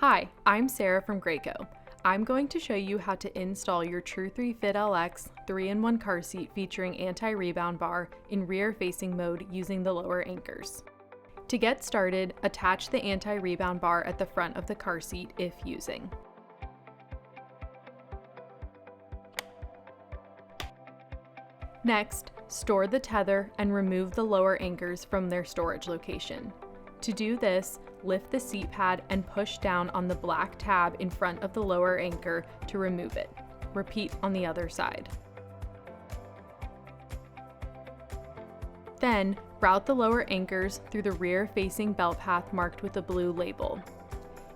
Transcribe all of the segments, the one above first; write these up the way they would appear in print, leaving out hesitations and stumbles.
Hi, I'm Sarah from Graco. I'm going to show you how to install your True3Fit LX 3-in-1 car seat featuring anti-rebound bar in rear-facing mode using the lower anchors. To get started, attach the anti-rebound bar at the front of the car seat if using. Next, store the tether and remove the lower anchors from their storage location. To do this, lift the seat pad and push down on the black tab in front of the lower anchor to remove it. Repeat on the other side. Then, route the lower anchors through the rear-facing belt path marked with a blue label.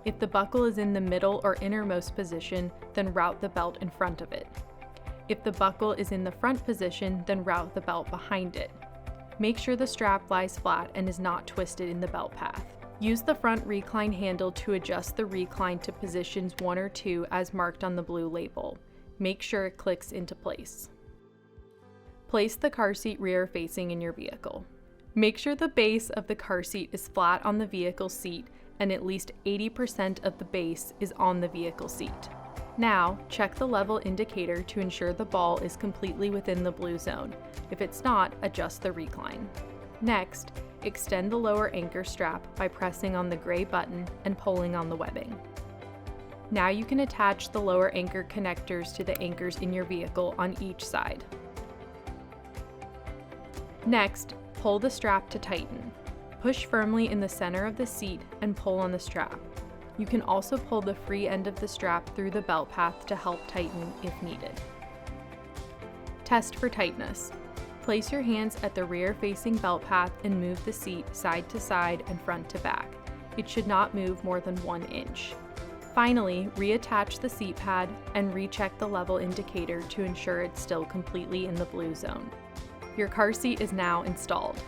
If the buckle is in the middle or innermost position, then route the belt in front of it. If the buckle is in the front position, then route the belt behind it. Make sure the strap lies flat and is not twisted in the belt path. Use the front recline handle to adjust the recline to positions 1 or 2 as marked on the blue label. Make sure it clicks into place. Place the car seat rear facing in your vehicle. Make sure the base of the car seat is flat on the vehicle seat and at least 80% of the base is on the vehicle seat. Now, check the level indicator to ensure the ball is completely within the blue zone. If it's not, adjust the recline. Next, extend the lower anchor strap by pressing on the gray button and pulling on the webbing. Now you can attach the lower anchor connectors to the anchors in your vehicle on each side. Next, pull the strap to tighten. Push firmly in the center of the seat and pull on the strap. You can also pull the free end of the strap through the belt path to help tighten if needed. Test for tightness. Place your hands at the rear-facing belt path and move the seat side to side and front to back. It should not move more than 1 inch. Finally, reattach the seat pad and recheck the level indicator to ensure it's still completely in the blue zone. Your car seat is now installed.